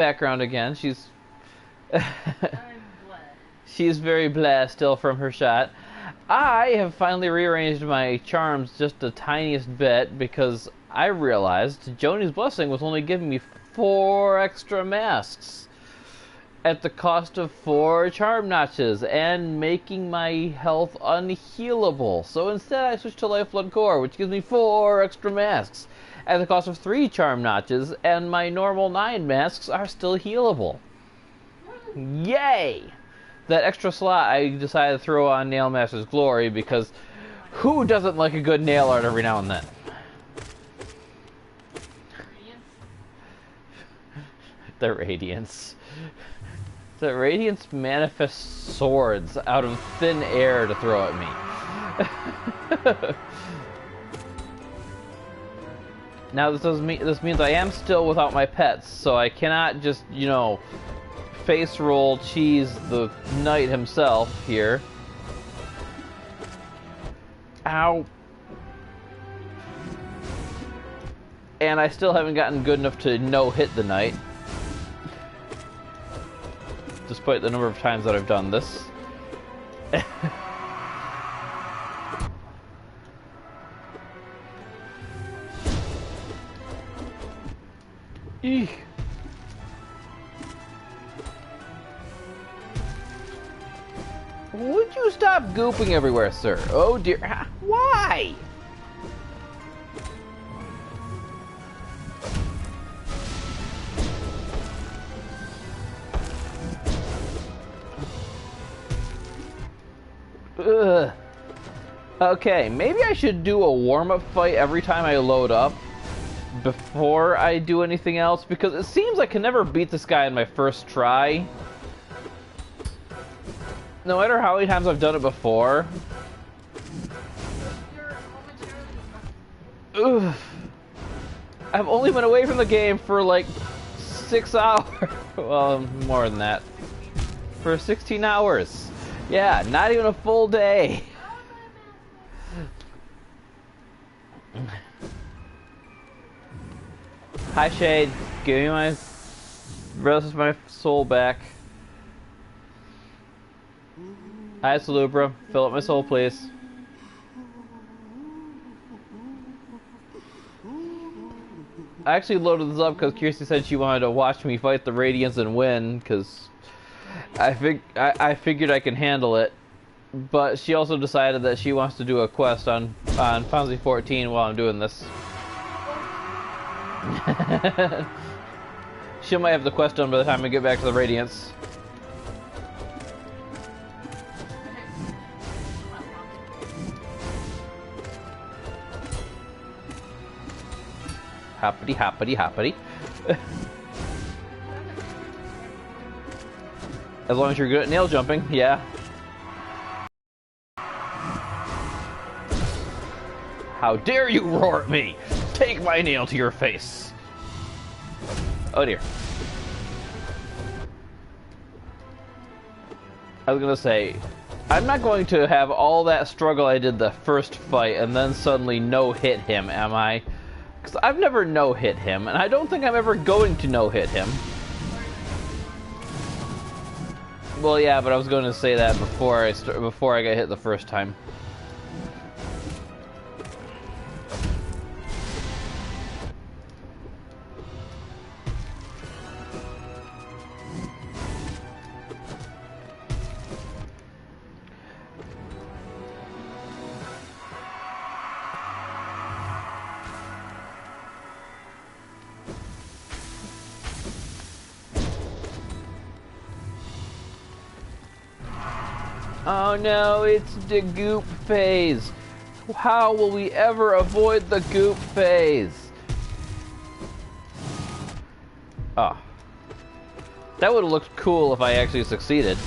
background again. She's I'm glad. she's very blessed still from her shot. I have finally rearranged my charms just the tiniest bit because I realized Joni's blessing was only giving me 4 extra masks at the cost of 4 charm notches and making my health unhealable. So instead I switched to Lifeblood Core, which gives me 4 extra masks at the cost of 3 charm notches, and my normal 9 masks are still healable. Yay! That extra slot I decided to throw on Nail Master's Glory because who doesn't like a good nail art every now and then? The Radiance. The Radiance manifests swords out of thin air to throw at me. Now this means I am still without my pets, so I cannot just, you know, face roll cheese the knight himself here. Ow. And I still haven't gotten good enough to no-hit the knight, despite the number of times that I've done this. Eek. Would you stop gooping everywhere, sir? Oh dear. Why? Ugh. Okay, maybe I should do a warm-up fight every time I load up before I do anything else, because it seems I can never beat this guy in my first try. No matter how many times I've done it before. Ugh. I've only been away from the game for like 6 hours. Well, more than that. For 16 hours. Yeah, not even a full day. Hi, Shade. Give me my rest of my soul back. Hi, Salubra. Fill up my soul, please. I actually loaded this up because Kirsty said she wanted to watch me fight the Radiance and win, because I figured I can handle it. But she also decided that she wants to do a quest on Final 14 while I'm doing this. She might have the quest done by the time I get back to the Radiance. Hoppity, hoppity, hoppity. As long as you're good at nail jumping, yeah. How dare you roar at me! Take my nail to your face! Oh dear. I was gonna say, I'm not going to have all that struggle I did the first fight and then suddenly no-hit him, am I? Because I've never no-hit him, and I don't think I'm ever going to no-hit him. Well, yeah, but I was going to say that before I got hit the first time. Oh no, it's the goop phase. How will we ever avoid the goop phase? Oh. That would have looked cool if I actually succeeded.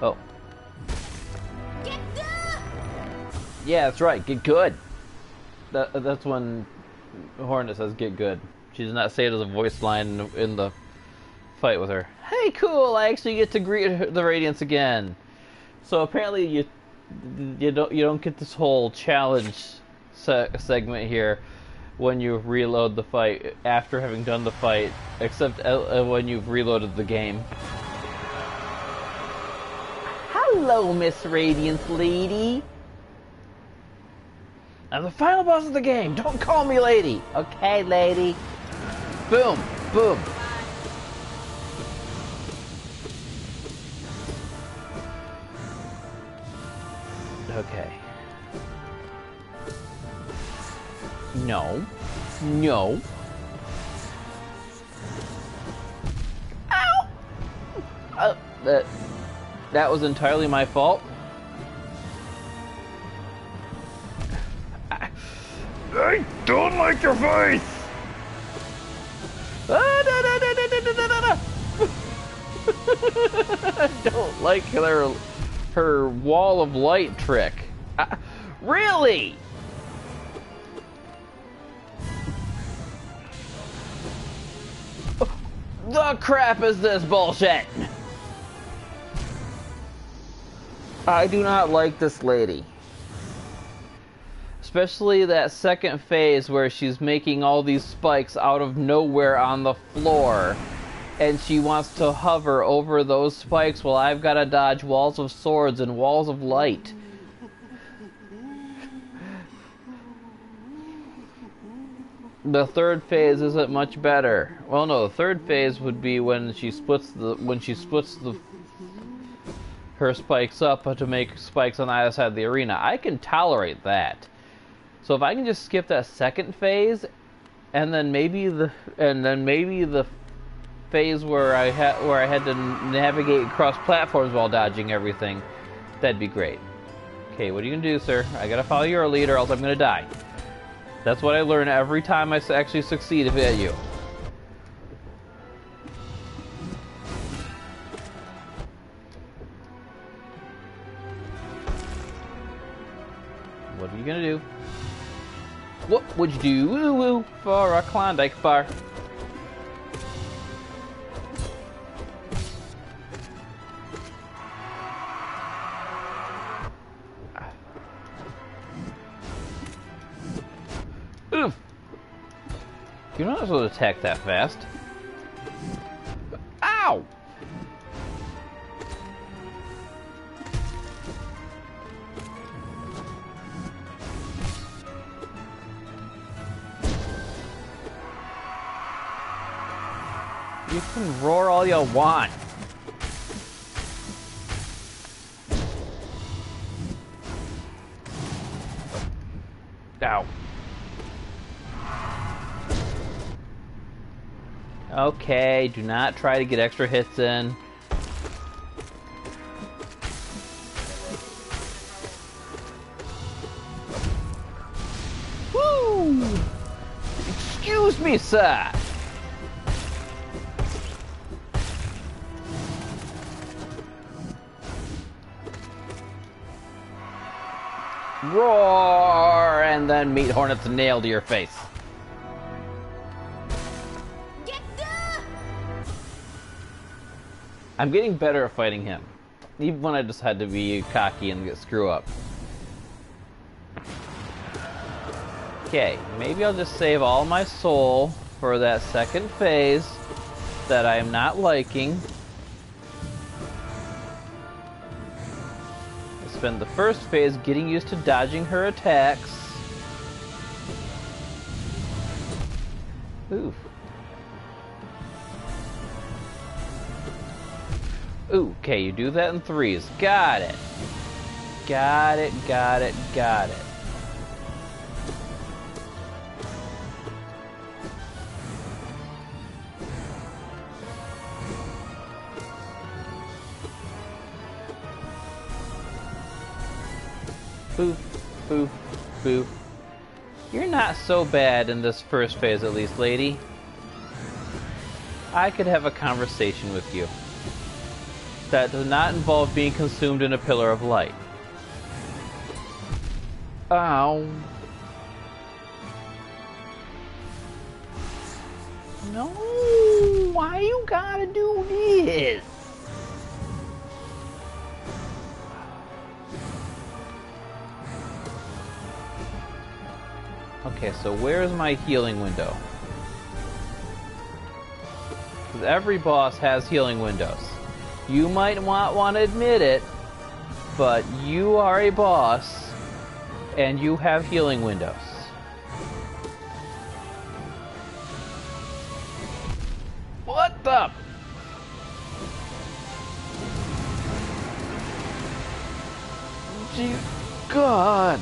Oh. Get good! Yeah, that's right, get good. That's when Hornet says get good. She does not say it as a voice line in the fight with her. Hey, cool, I actually get to greet the Radiance again. So apparently you don't get this whole challenge segment here when you reload the fight after having done the fight, except when you've reloaded the game. Hello, Miss Radiance Lady. I'm the final boss of the game. Don't call me lady. Okay, lady. Boom, boom. Okay. No. No. Ow! That was entirely my fault. I don't like your face! I don't like her wall of light trick. Really? The crap is this bullshit? I do not like this lady. Especially that second phase where she's making all these spikes out of nowhere on the floor. And she wants to hover over those spikes while I've got to dodge walls of swords and walls of light. The third phase isn't much better. Well, no, the third phase would be when she splits her spikes up to make spikes on either side of the arena. I can tolerate that. So if I can just skip that second phase, and then maybe the phase where I had to navigate across platforms while dodging everything, that'd be great. Okay, what are you gonna do, sir? I gotta follow your lead, or else I'm gonna die. That's what I learn every time I actually succeed at you. What are you gonna do? What would you do, woo-woo, for a Klondike bar? Oof! You're not supposed to attack that fast. Ow! You can roar all you want. Ow. Okay, do not try to get extra hits in. Woo! Excuse me, sir. Roar! And then meet Hornet's nail to your face. I'm getting better at fighting him, even when I just had to be cocky and get screw up. Okay, maybe I'll just save all my soul for that second phase that I am not liking. I spend the first phase getting used to dodging her attacks. Oof. Ooh, okay, you do that in threes. Got it. Got it, got it, got it. Boof, boof, boof. You're not so bad in this first phase, at least, lady. I could have a conversation with you that does not involve being consumed in a pillar of light. Ow. No, why you gotta do this? Okay, so where's my healing window? Because every boss has healing windows. You might not want to admit it, but you are a boss, and you have healing windows. What the? Gee, God.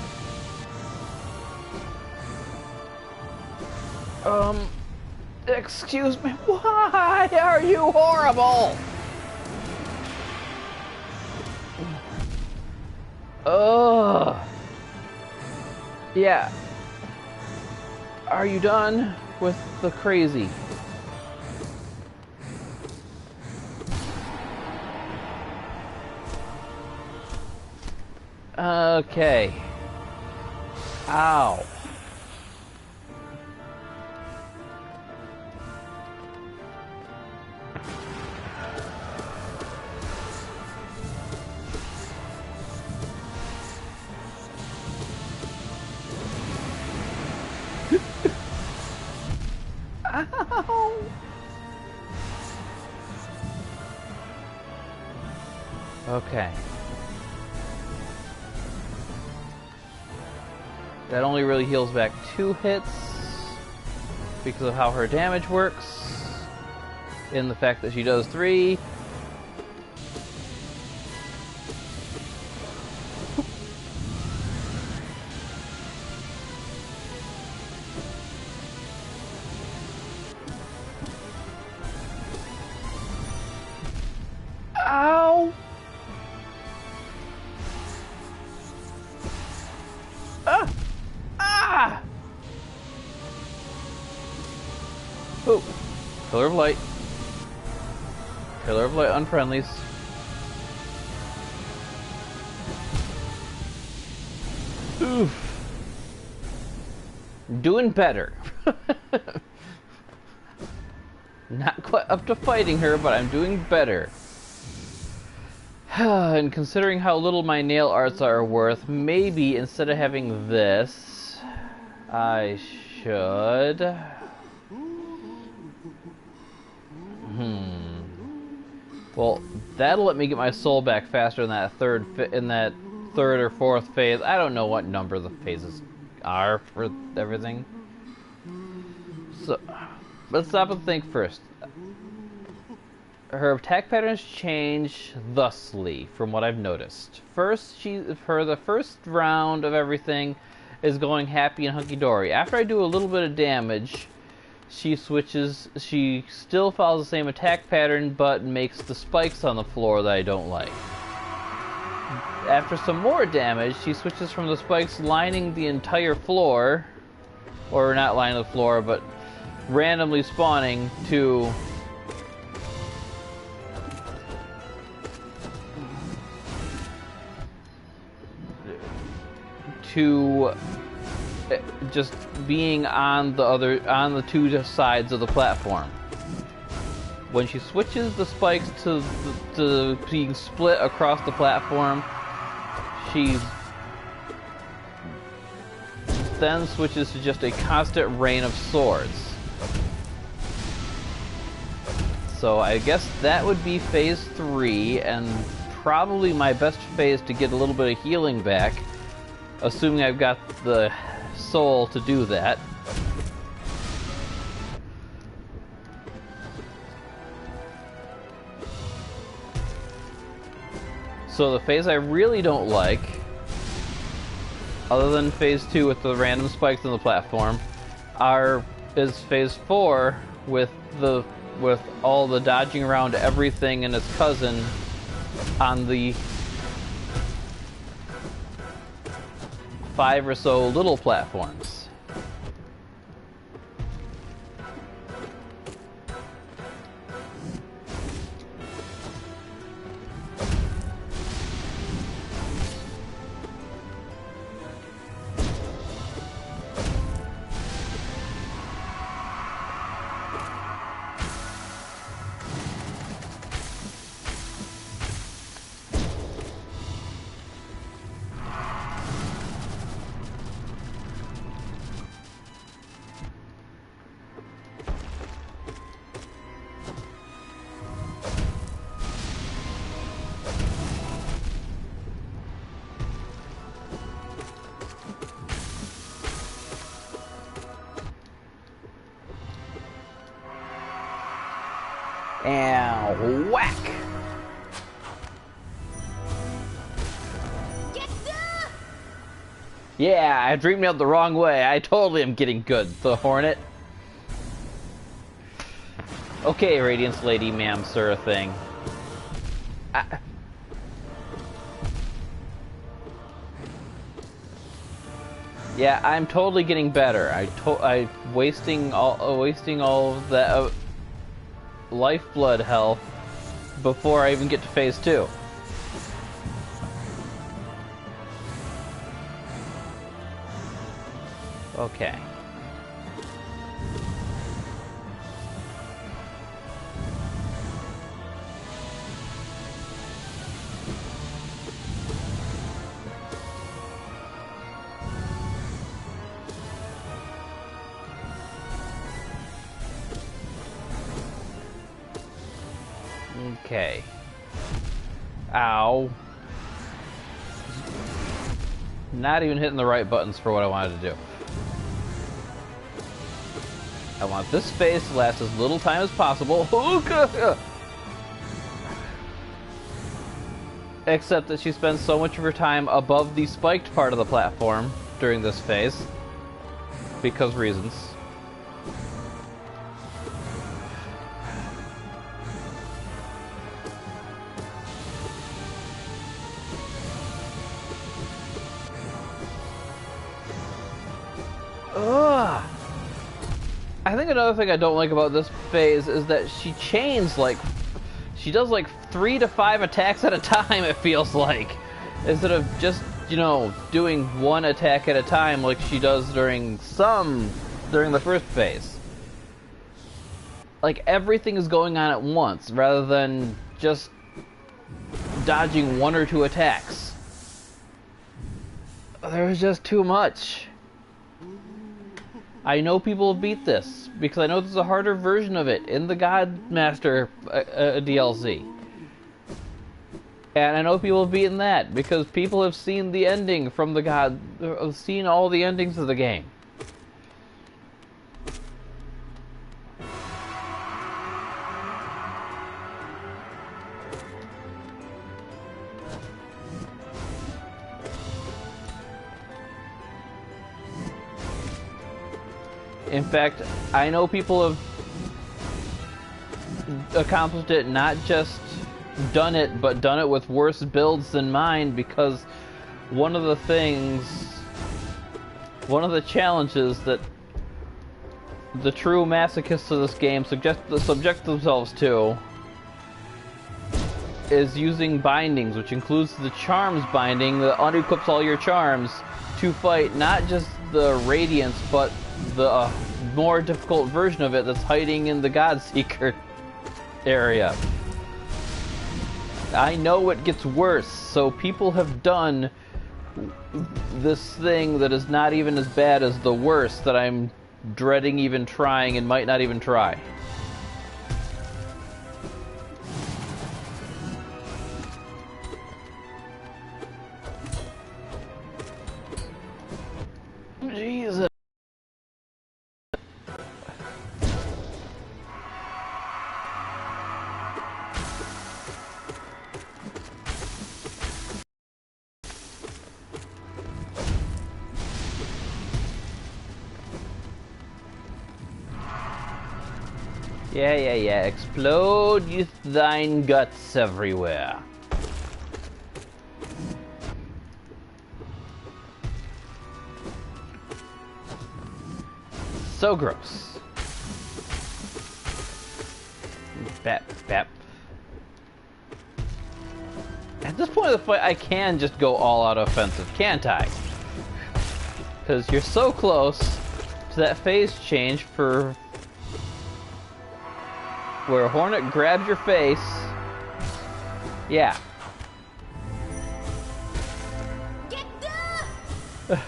Excuse me, why are you horrible? Ugh. Yeah. Are you done with the crazy? Okay. Ow. Ow. Okay. That only really heals back 2 hits because of how her damage works, in the fact that she does 3. Ow! Ah! Ah! Oh, Pillar of Light. Pillar of Light unfriendlies. Oof. Doing better. Not quite up to fighting her, but I'm doing better. And considering how little my nail arts are worth, maybe instead of having this, I should... Well, that'll let me get my soul back faster in that third or fourth phase. I don't know what number the phases are for everything. So, let's stop and think first. Her attack patterns change thusly, from what I've noticed. First, for the first round of everything is going happy and hunky-dory. After I do a little bit of damage, she switches. She still follows the same attack pattern, but makes the spikes on the floor that I don't like. After some more damage, she switches from the spikes lining the entire floor, or not lining the floor, but randomly spawning, to just being on the 2 sides of the platform. When she switches the spikes to being split across the platform, she then switches to just a constant rain of swords. So I guess that would be phase 3, and probably my best phase to get a little bit of healing back, assuming I've got the soul to do that. So the phase I really don't like, other than phase 2 with the random spikes on the platform, is phase 4 with all the dodging around everything and its cousin on the 5 or so little platforms. Whack! Get the... Yeah, I dreamed it the wrong way. I totally am getting good, the Hornet. Okay, Radiance Lady, ma'am, sir, thing. Yeah, I'm totally getting better. I'm wasting all of that lifeblood health before I even get to phase 2. Okay. Okay. Ow. Not even hitting the right buttons for what I wanted to do. I want this phase to last as little time as possible. Except that she spends so much of her time above the spiked part of the platform during this phase. Because reasons. Ugh. I think another thing I don't like about this phase is that she chains like... She does like 3 to 5 attacks at a time, it feels like. Instead of just, you know, doing one attack at a time like she does during the first phase. Like everything is going on at once rather than just dodging 1 or 2 attacks. There was just too much. I know people have beat this, because I know there's a harder version of it in the Godmaster DLC. And I know people have beaten that, because people have seen the ending from the seen all the endings of the game. In fact, I know people have accomplished it, not just done it, but done it with worse builds than mine, because one of the challenges that the true masochists of this game subject themselves to is using bindings, which includes the charms binding that unequips all your charms to fight not just the Radiance, but the more difficult version of it that's hiding in the Godseeker area. I know it gets worse, so people have done this thing that is not even as bad as the worst that I'm dreading even trying and might not even try. Jesus. Yeah. Explode with thine guts everywhere. So gross. Bap. At this point of the fight, I can just go all out offensive, can't I? Because you're so close to that phase change for where Hornet grabs your face. Yeah. Get the...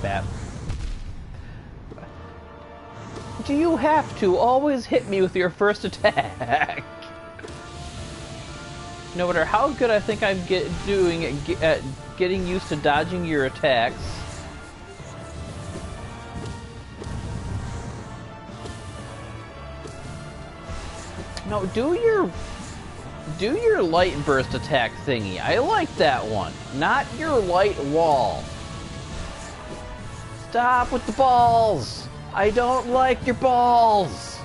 Bap. Do you have to always hit me with your first attack? No matter how good I think I'm doing at getting used to dodging your attacks. No, do your light burst attack thingy. I like that one. Not your light wall. Stop with the balls. I don't like your balls.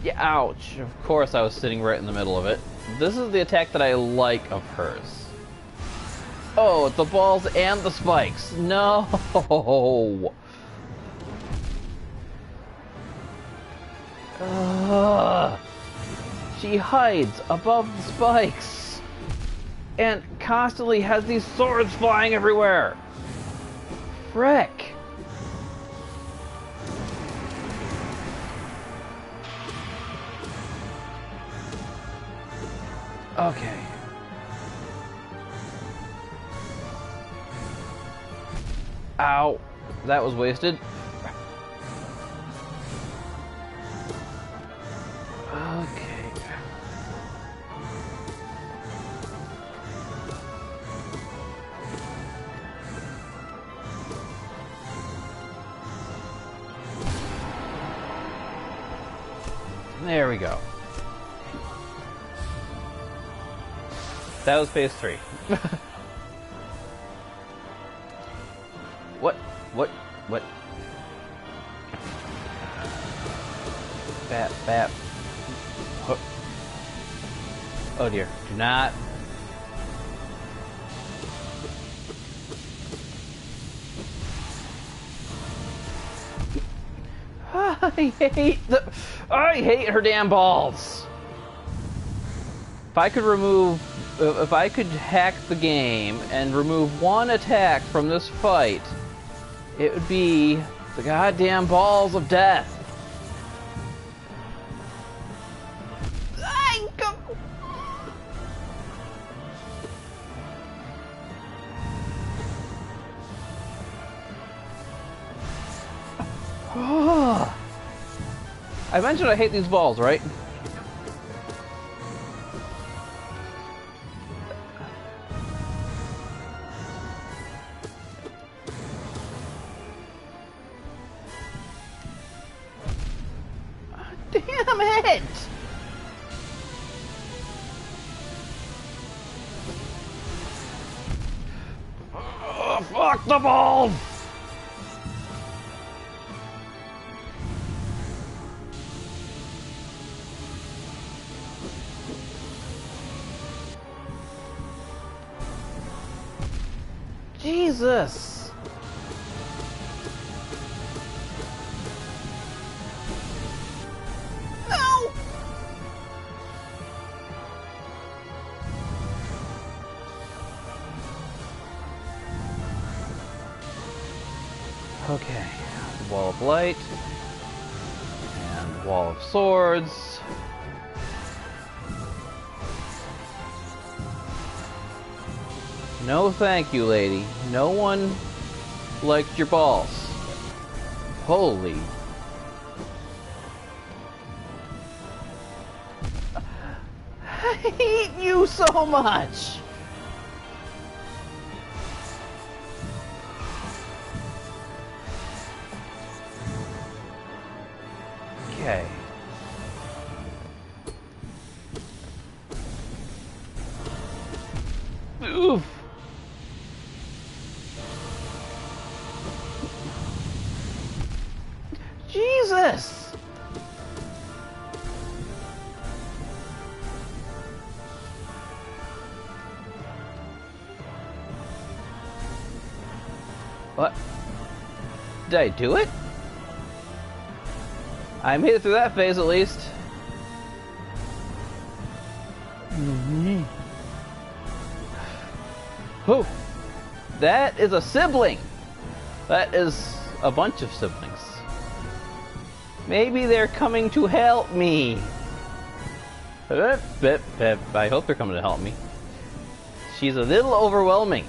Yeah, ouch. Of course I was sitting right in the middle of it. This is the attack that I like of hers. Oh, the balls and the spikes. No. She hides above the spikes and constantly has these swords flying everywhere. Frick. Okay. Ow. That was wasted. Okay. There we go. That was phase 3. What? Bap. Oh dear. Do not. I hate her damn balls. If I could hack the game and remove one attack from this fight, it would be the goddamn balls of death. I mentioned I hate these balls, right? Damn it! Oh, fuck the balls! Jesus! No! Okay, wall of light and wall of swords. No thank you, lady. No one liked your balls. Holy. I hate you so much! Okay. Oof. Jesus! What? Did I do it? I made it through that phase at least. Whew. That is a sibling. That is a bunch of siblings. Maybe they're coming to help me. I hope they're coming to help me. She's a little overwhelming.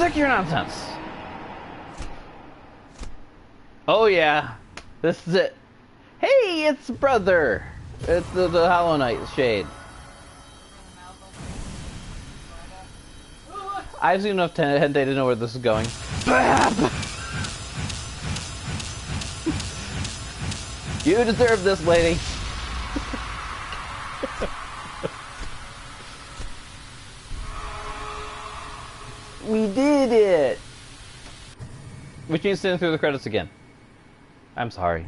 sick of your nonsense. Oh yeah, this is it. Hey, it's brother. It's the Hollow Knight shade. I've seen enough Hentai to know where this is going. You deserve this, lady. We did it! Which means sitting through the credits again. I'm sorry.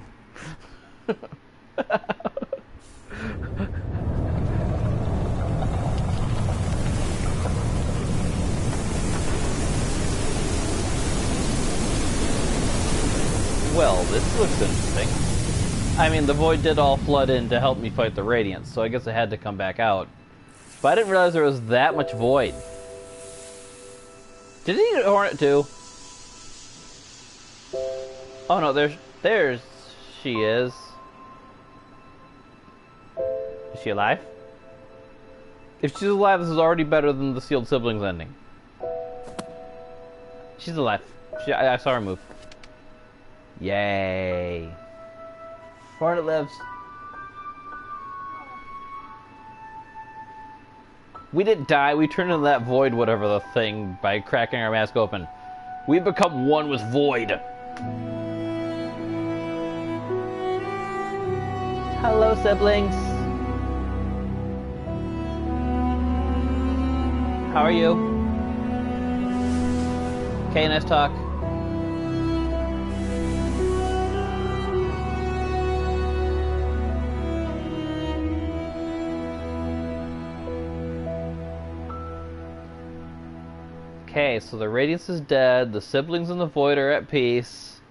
Well, this looks interesting. I mean, the void did all flood in to help me fight the radiance, so I guess I had to come back out. But I didn't realize there was that much void. Did he eat a hornet too? Oh no, there's she is. Is she alive? If she's alive, this is already better than the sealed siblings ending. She's alive. I saw her move. Yay. Hornet lives. We didn't die, we turned into that void, whatever the thing, by cracking our mask open. We become one with void. Hello, siblings. How are you? Okay, nice talk. Okay, so the Radiance is dead, the siblings and the Void are at peace.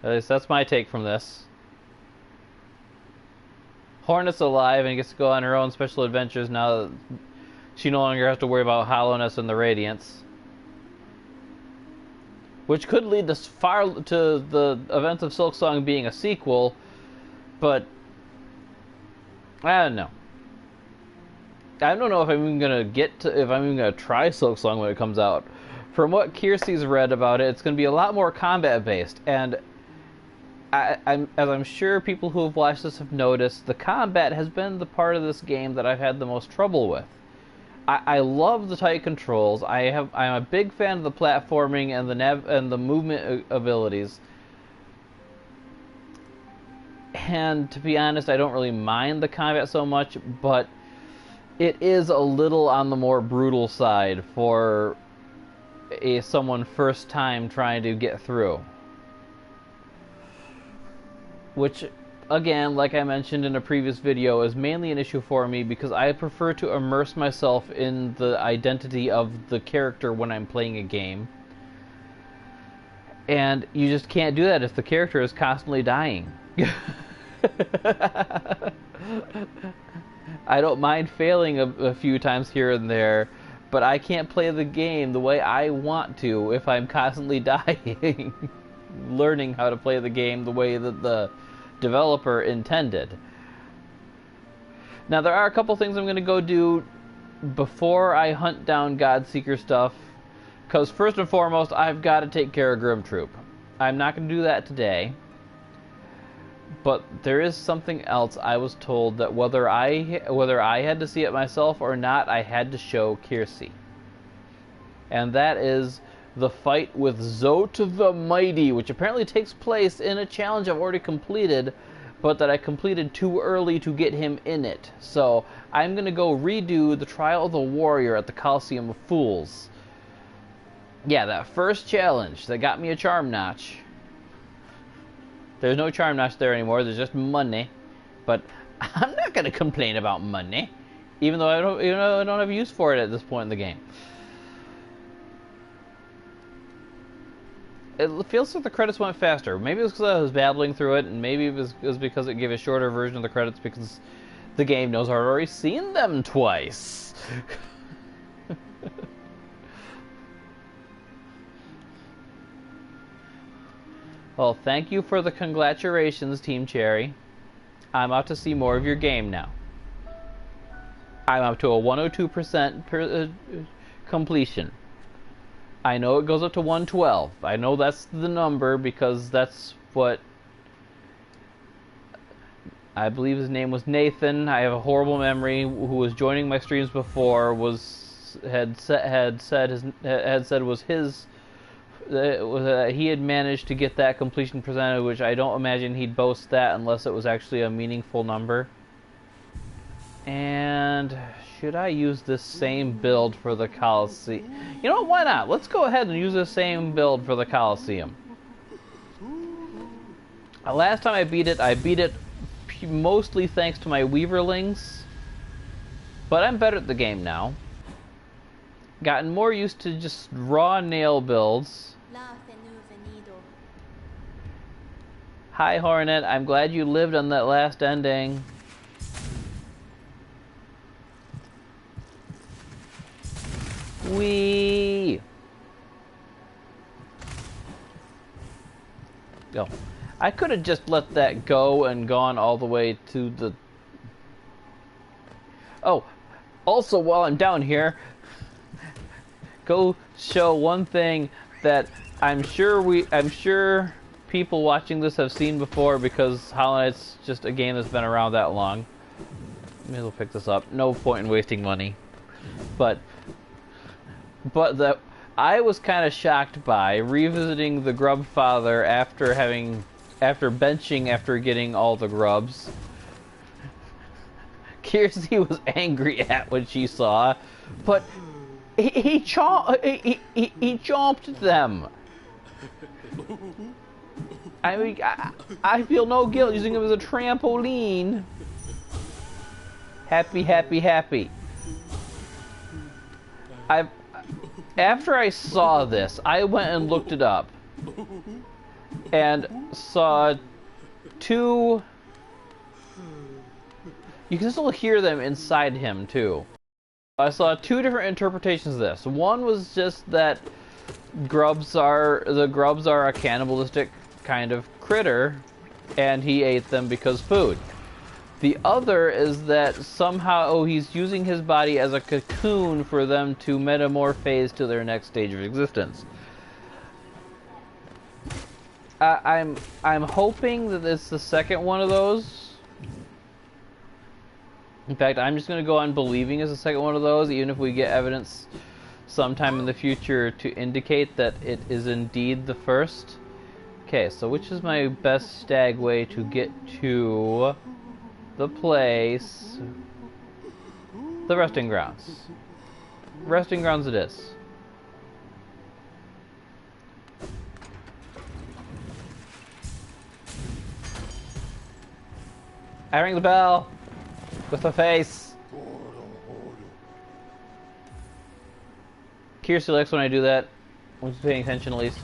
At least that's my take from this. Hornet's alive and gets to go on her own special adventures now that she no longer has to worry about hollowness and the Radiance. Which could lead to the events of Silksong being a sequel, but I don't know. I don't know if I'm even gonna try Silksong when it comes out. From what Kiersey's read about it, it's gonna be a lot more combat based, and as I'm sure people who have watched this have noticed, the combat has been the part of this game that I've had the most trouble with. I love the tight controls. I'm a big fan of the platforming and the movement abilities. And to be honest, I don't really mind the combat so much, but it is a little on the more brutal side for someone first time trying to get through. Which, again, like I mentioned in a previous video, is mainly an issue for me because I prefer to immerse myself in the identity of the character when I'm playing a game. And you just can't do that if the character is constantly dying. I don't mind failing a few times here and there, but I can't play the game the way I want to if I'm constantly dying. Learning how to play the game the way that the developer intended. Now, there are a couple things I'm going to go do before I hunt down Godseeker stuff, because first and foremost, I've got to take care of Grim Troop. I'm not going to do that today. But there is something else I was told that whether I had to see it myself or not, I had to show Kiersey. And that is the fight with Zote the Mighty, which apparently takes place in a challenge I've already completed, but that I completed too early to get him in it. So I'm going to go redo the Trial of the Warrior at the Coliseum of Fools. Yeah, that first challenge that got me a charm notch. There's no charm notch there anymore, there's just money. But I'm not going to complain about money, even though I don't have use for it at this point in the game. It feels like the credits went faster. Maybe it was because I was babbling through it, and maybe it was because it gave a shorter version of the credits because the game knows I've already seen them twice. Well, thank you for the congratulations, Team Cherry. I'm out to see more of your game now. I'm up to a 102% completion. I know it goes up to 112. I know that's the number because that's what I believe his name was Nathan. I have a horrible memory. Who was joining my streams before had said was his. He had managed to get that completion percentage, which I don't imagine he'd boast that unless it was actually a meaningful number. And should I use this same build for the Coliseum? You know what, why not? Let's go ahead and use the same build for the Coliseum. Last time I beat it mostly thanks to my Weaverlings. But I'm better at the game now. Gotten more used to just raw nail builds. Hi Hornet, I'm glad you lived on that last ending. Whee! Go. I could have just let that go and gone all the way to the... Oh, also while I'm down here, go show one thing that I'm sure people watching this have seen before because Hollow Knight's just a game that's been around that long. May as well pick this up. No point in wasting money. But I was kind of shocked by revisiting the Grub Father after benching after getting all the grubs. Kirsty was angry at what she saw, but he chomped them. I mean, I feel no guilt using him as a trampoline. Happy, happy, happy. After I saw this, I went and looked it up and saw two. You can still hear them inside him too. I saw two different interpretations of this. One was just that the grubs are a cannibalistic kind of critter, and he ate them because food. The other is that somehow he's using his body as a cocoon for them to metamorphose to their next stage of existence. I'm hoping that it's the second one of those. In fact, I'm just going to go on believing it's the second one of those, even if we get evidence sometime in the future to indicate that it is indeed the first. Okay, so which is my best stag way to get to the place? The resting grounds. Resting grounds it is. I ring the bell with my face. Kirsty likes when I do that. I'm just paying attention at least.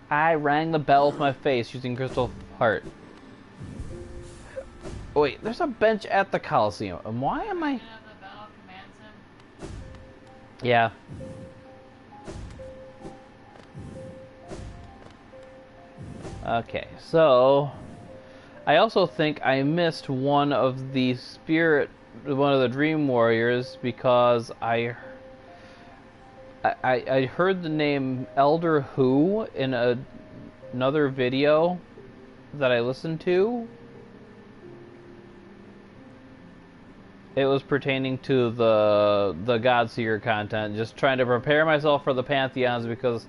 I rang the bell with my face using Crystal Heart. Oh, wait, there's a bench at the Coliseum. And why am I... Yeah. Okay, so... I also think I missed one of the Dream Warriors because I heard the name Elder Who in another video that I listened to. It was pertaining to the Godseeker content, just trying to prepare myself for the Pantheons because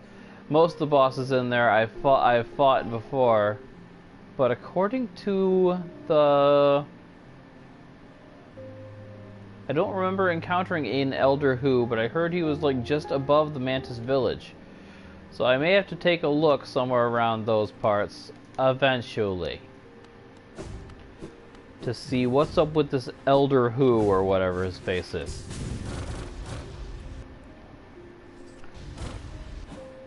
most of the bosses in there I've fought before. But according to the... I don't remember encountering an Elder Who, but I heard he was like just above the Mantis Village. So I may have to take a look somewhere around those parts eventually to see what's up with this Elder Who or whatever his face is.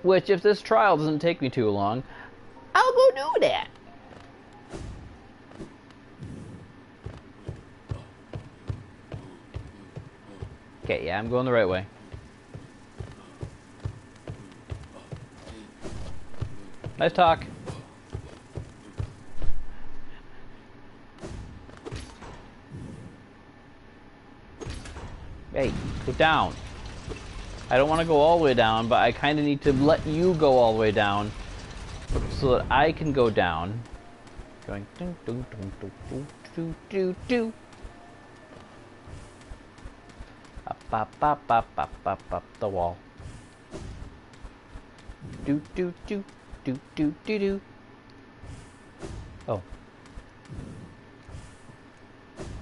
Which, if this trial doesn't take me too long, I'll go do that. Okay, yeah, I'm going the right way. Nice talk. Hey, get down. I don't want to go all the way down, but I kind of need to let you go all the way down so that I can go down. Going doo doo doo doo doo doo doo doo. Up, up, up, up, up, up, up the wall. Do do do do do do do. Oh.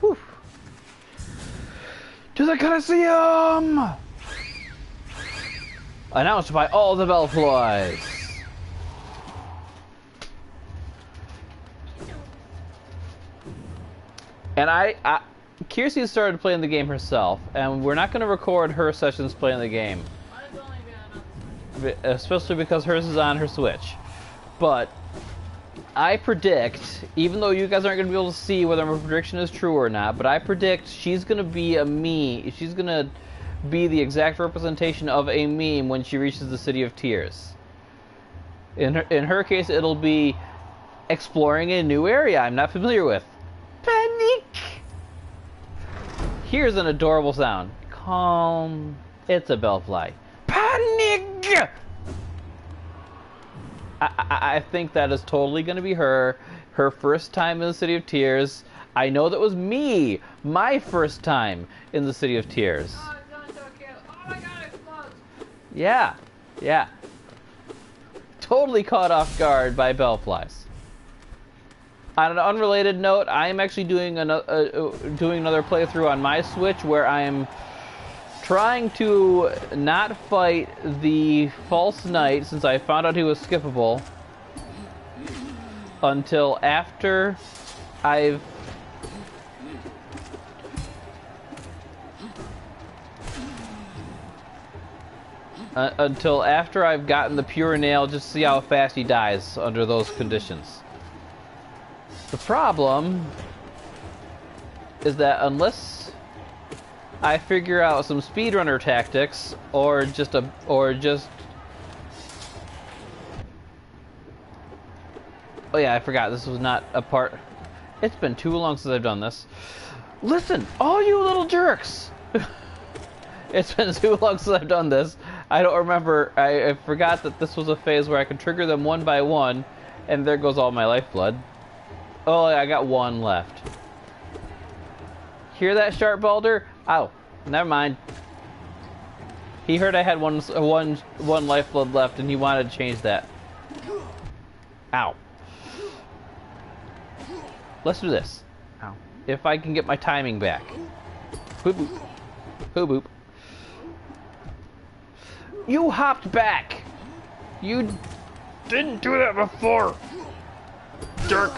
Whew. To the Coliseum! Announced by all the bellflies. And Kiersey started playing the game herself, and we're not going to record her sessions playing the game. Mine's only been on the Switch. Especially because hers is on her Switch. But I predict, even though you guys aren't going to be able to see whether my prediction is true or not, but I predict she's going to be a meme. She's going to be the exact representation of a meme when she reaches the City of Tears. In her case, it'll be exploring a new area I'm not familiar with. Panic! Here's an adorable sound. Calm. It's a bellfly. Panic! I think that is totally going to be her first time in the City of Tears. I know that was me, my first time in the City of Tears. Oh, it's going so cute. Oh my god, it explodes. Yeah, yeah. Totally caught off guard by bellflies. On an unrelated note, I am actually doing another playthrough on my Switch where I am trying to not fight the false knight, since I found out he was skippable, until after I've gotten the pure nail, just to see how fast he dies under those conditions. The problem is that unless I figure out some speedrunner tactics, or just oh yeah, I forgot this was not a part. It's been too long since I've done this. Listen, all you little jerks! It's been too long since I've done this. I don't remember. I forgot that this was a phase where I could trigger them one by one, and there goes all my lifeblood. Oh, I got one left. Hear that, Sharp Balder? Oh, never mind. He heard I had one lifeblood left, and he wanted to change that. Ow. Let's do this. Ow. If I can get my timing back. Boop boop. Boop boop. You hopped back! You didn't do that before! Jerk!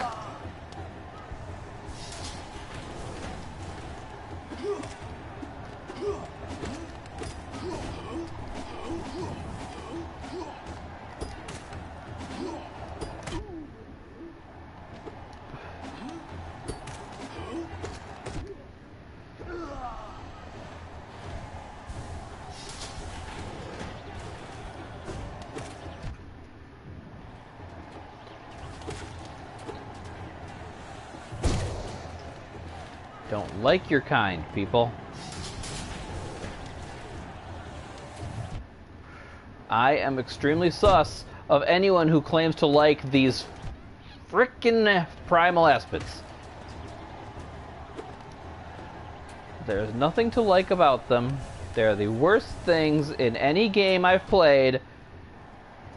Don't like your kind, people. I am extremely sus of anyone who claims to like these frickin' primal aspects. There's nothing to like about them. They're the worst things in any game I've played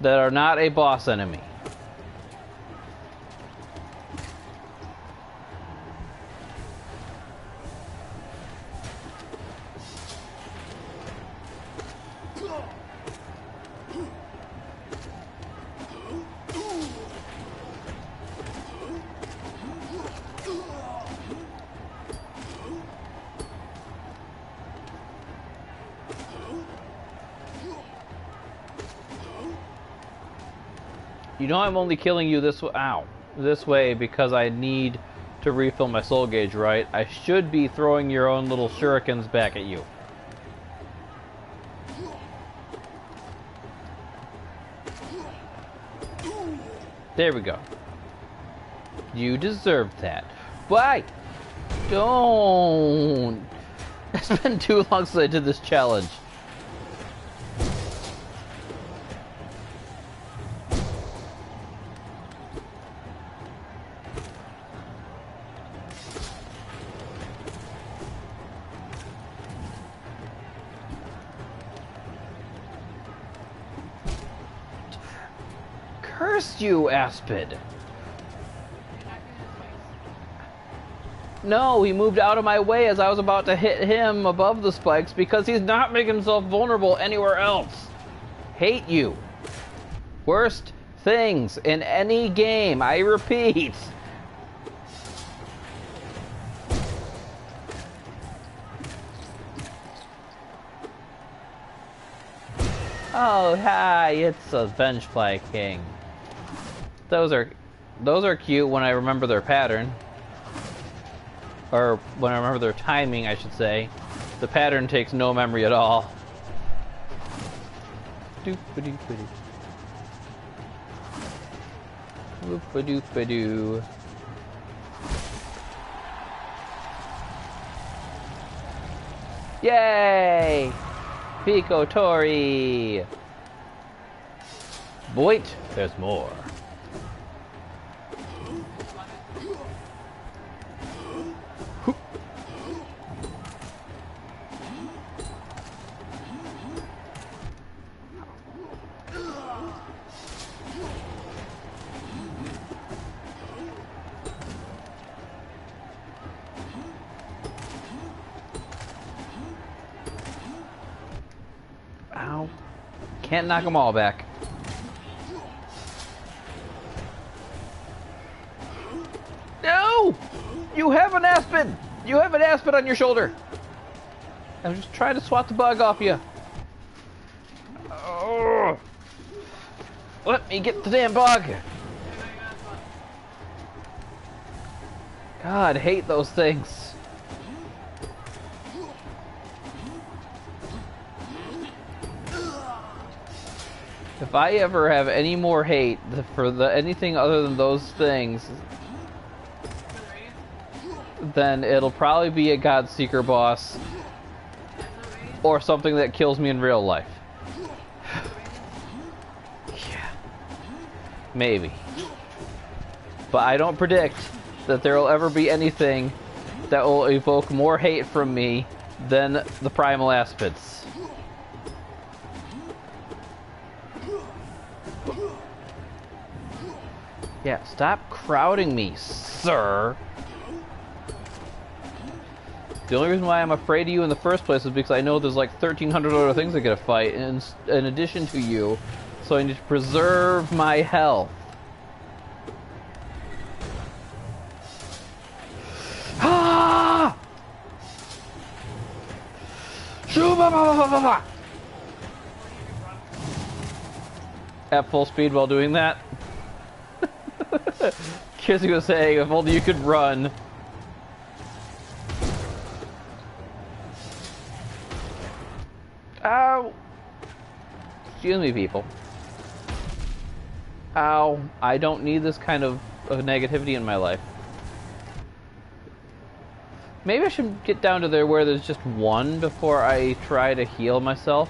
that are not a boss enemy. You know I'm only killing you this way because I need to refill my soul gauge, right? I should be throwing your own little shurikens back at you. There we go. You deserved that. Why? Don't. It's been too long since I did this challenge. Curse you, Aspid! No, he moved out of my way as I was about to hit him above the spikes because he's not making himself vulnerable anywhere else. Hate you. Worst things in any game, I repeat. Oh, hi, it's a Vengefly King. Those are cute when I remember their pattern. Or when I remember their timing, I should say. The pattern takes no memory at all. Doop-a-doop-a-doo. Whoop-a-doop-a-doo. Yay! Pico Tori! Wait, there's more. Ow. Can't knock them all back. No! You have an Aspen! You have an Aspen on your shoulder! I'm just trying to swat the bug off you. Oh. Let me get the damn bug! God, hate those things. If I ever have any more hate for anything other than those things, then it'll probably be a Godseeker boss or something that kills me in real life. Yeah. Maybe. But I don't predict that there will ever be anything that will evoke more hate from me than the Primal Aspids. Yeah, stop crowding me, sir. The only reason why I'm afraid of you in the first place is because I know there's like 1,300 other things I gotta fight in addition to you, so I need to preserve my health. Ah! At full speed while doing that. Kissy was saying, if only you could run. Ow! Excuse me, people. Ow. I don't need this kind of negativity in my life. Maybe I should get down to there where there's just one before I try to heal myself.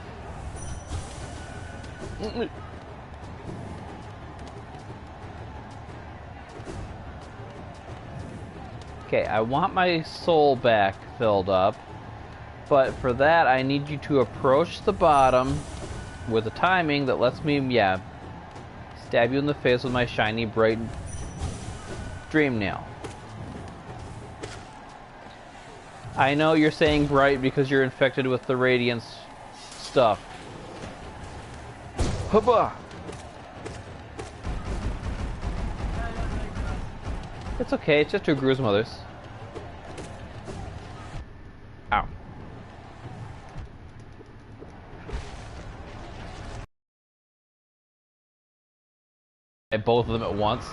Okay, I want my soul back filled up, but for that I need you to approach the bottom with a timing that lets me, yeah, stab you in the face with my shiny, bright dream nail. I know you're saying bright because you're infected with the radiance stuff. Hubba! It's okay, it's just to Gru's mothers. Ow. Both of them at once.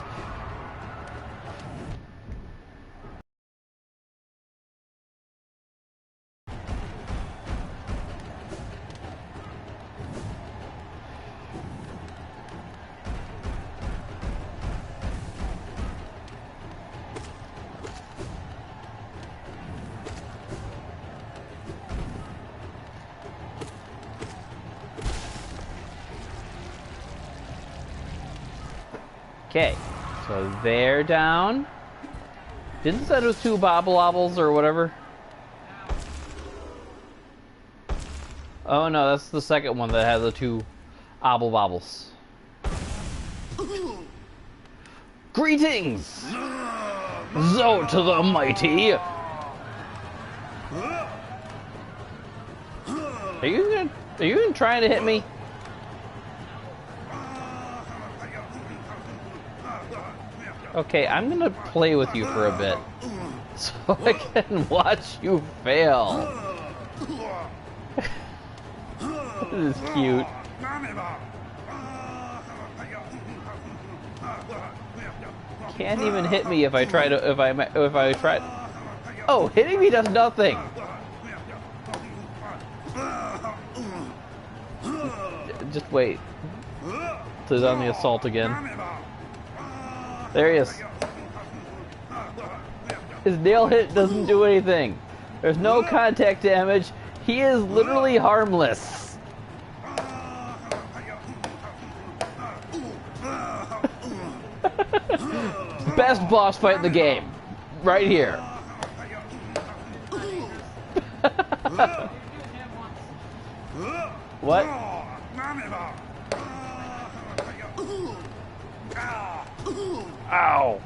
Okay, so they're down. Didn't say it was 2 bobble-obbles or whatever? Oh no, that's the second one that had the 2 obble-bobbles. Greetings! Zote the Mighty! Are you even trying to hit me? Okay, I'm gonna play with you for a bit. So I can watch you fail. This is cute. Can't even hit me if I try to. If I try. Oh, hitting me does nothing. Just wait. So he's on the assault again. There he is. His nail hit doesn't do anything. There's no contact damage. He is literally harmless. Best boss fight in the game. Right here. What? Ow.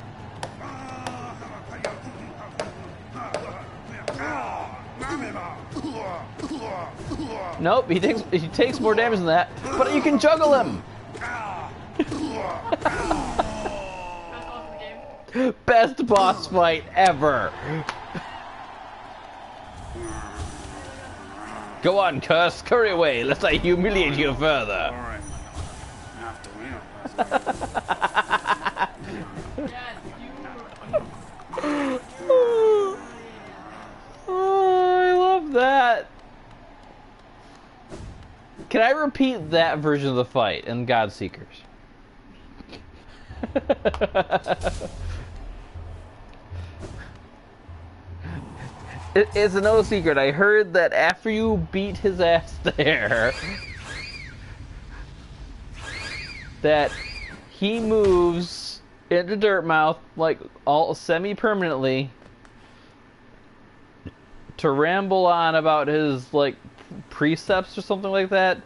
Nope, he takes more damage than that, but you can juggle him. Best boss fight ever. Go on, Curse, scurry away, lest I humiliate you further. Oh, I love that. Can I repeat that version of the fight in Godseekers? It's no secret. I heard that after you beat his ass there, that he moves into Dirtmouth like all semi-permanently to ramble on about his like precepts or something like that,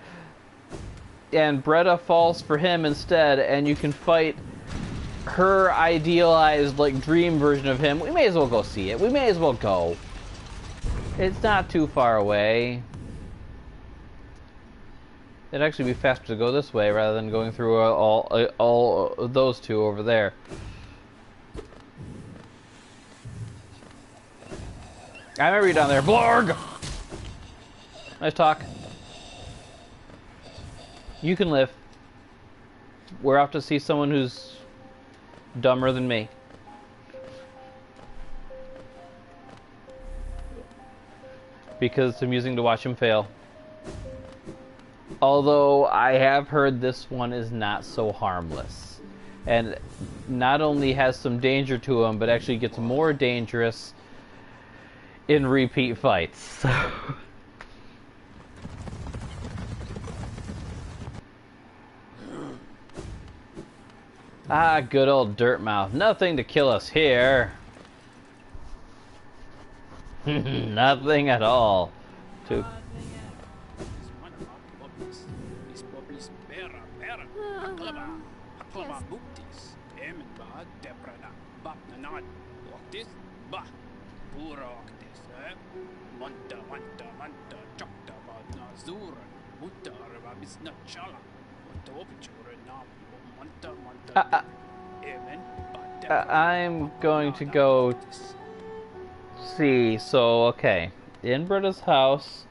and Bretta falls for him instead, and you can fight her idealized like dream version of him. We may as well go see it. We may as well go. It's not too far away. It'd actually be faster to go this way rather than going through all those two over there. I remember you down there. Blorg! Nice talk. You can live. We're off to see someone who's dumber than me. Because it's amusing to watch him fail. Although I have heard this one is not so harmless. And not only has some danger to him, but actually gets more dangerous in repeat fights. Ah, good old Dirtmouth. Nothing to kill us here. Nothing at all. To I'm going to go see. So, okay. In Britta's house,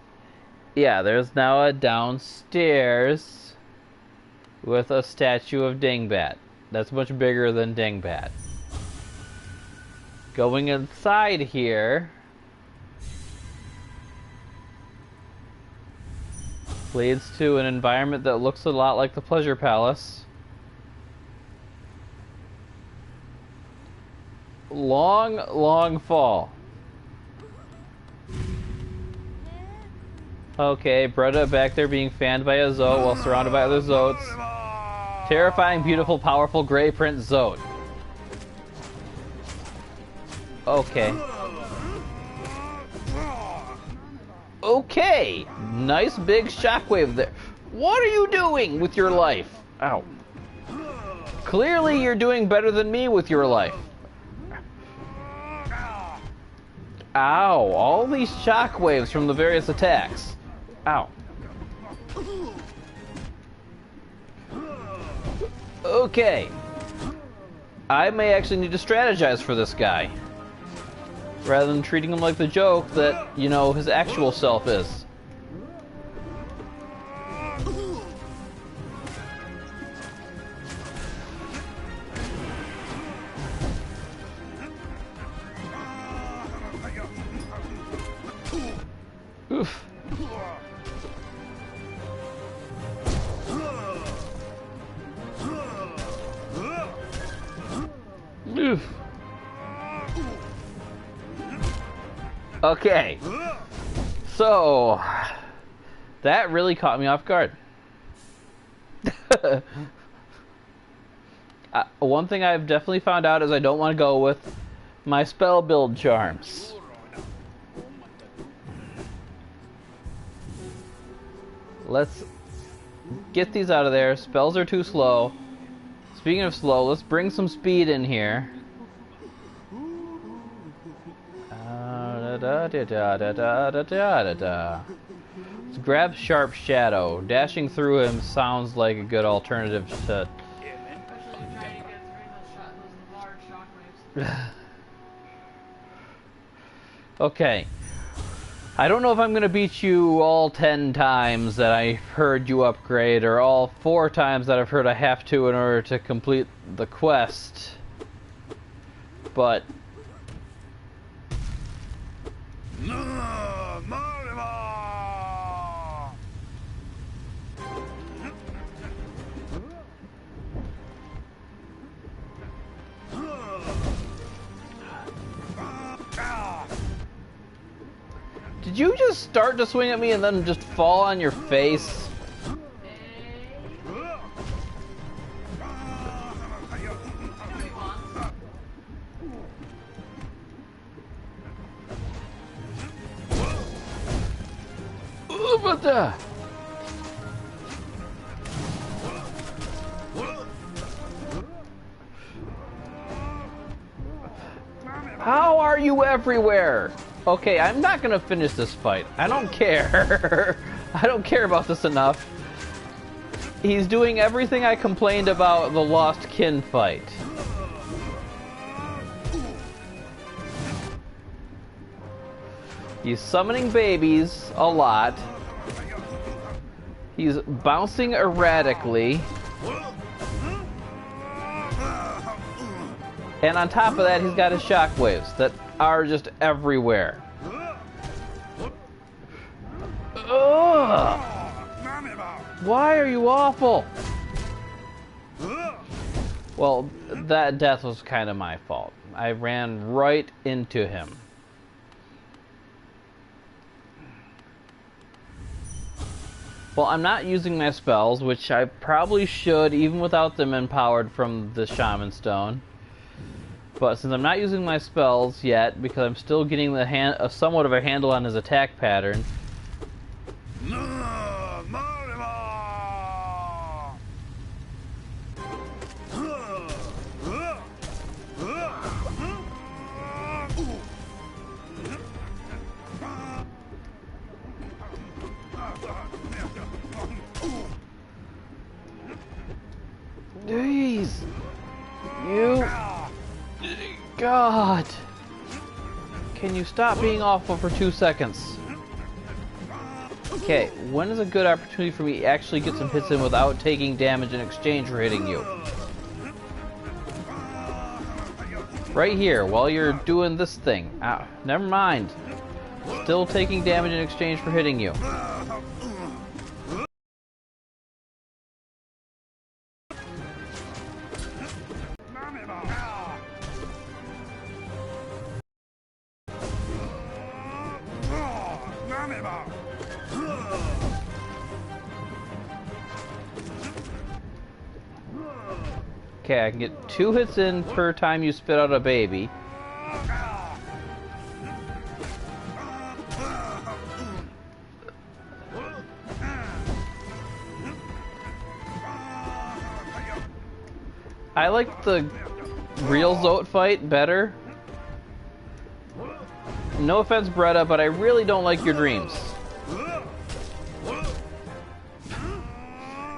yeah, there's now a downstairs with a statue of Dingbat. That's much bigger than Dingbat. Going inside here leads to an environment that looks a lot like the Pleasure Palace. Long, long fall. Okay, Bretta back there being fanned by a Zote while surrounded by other Zotes. Terrifying, beautiful, powerful, gray print Zote. Okay. Okay! Nice big shockwave there. What are you doing with your life? Ow. Clearly, you're doing better than me with your life. Ow, all these shockwaves from the various attacks. Ow. Okay. I may actually need to strategize for this guy. Rather than treating him like the joke that, you know, his actual self is. Oof. Oof. Okay. So, that really caught me off guard. One thing I've definitely found out is I don't want to go with my spell build charms. Let's get these out of there. Spells are too slow. Speaking of slow, let's bring some speed in here. Let's grab Sharp Shadow. Dashing through him sounds like a good alternative to... Especially trying to get through those large shockwaves. Okay. I don't know if I'm going to beat you all 10 times that I've heard you upgrade, or all 4 times that I've heard I have to in order to complete the quest. But... Did you just start to swing at me and then just fall on your face? Ooh, but how are you everywhere? Okay, I'm not gonna finish this fight. I don't care. I don't care about this enough. He's doing everything I complained about the Lost Kin fight. He's summoning babies a lot. He's bouncing erratically. And on top of that, he's got his shockwaves that are just everywhere. Ugh. Why are you awful? Well, that death was kind of my fault. I ran right into him. Well, I'm not using my spells, which I probably should, even without them empowered from the Shaman Stone. But since I'm not using my spells yet, because I'm still getting the somewhat of a handle on his attack pattern. Jeez! You... God! Can you stop being awful for 2 seconds? Okay, when is a good opportunity for me to actually get some hits in without taking damage in exchange for hitting you? Right here, while you're doing this thing. Ow, never mind. Still taking damage in exchange for hitting you. Okay, I can get 2 hits in per time you spit out a baby. I like the real Zote fight better. No offense, Bretta, but I really don't like your dreams.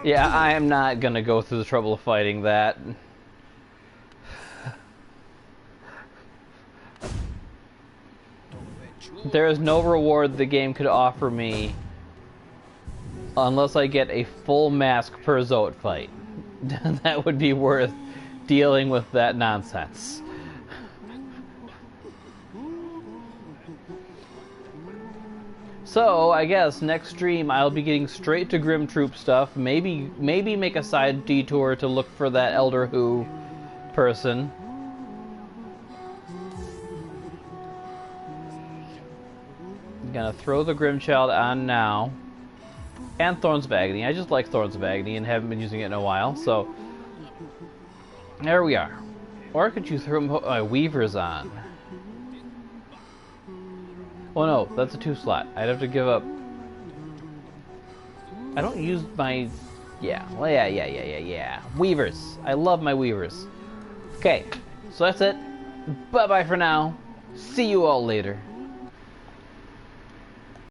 Yeah, I am not gonna go through the trouble of fighting that. There is no reward the game could offer me unless I get a full mask per Zote fight. That would be worth dealing with that nonsense. So, I guess next stream I'll be getting straight to Grim Troop stuff. Maybe make a side detour to look for that Elder Who person. I'm gonna throw the Grimchild on now. And Thorns of Agony. I just like Thorns of Agony and haven't been using it in a while, so... There we are. Or could you throw my Weavers on? Oh no, that's a 2-slot. I'd have to give up... I don't use my... Yeah. Well, yeah. Weavers. I love my Weavers. Okay, so that's it. Bye-bye for now. See you all later.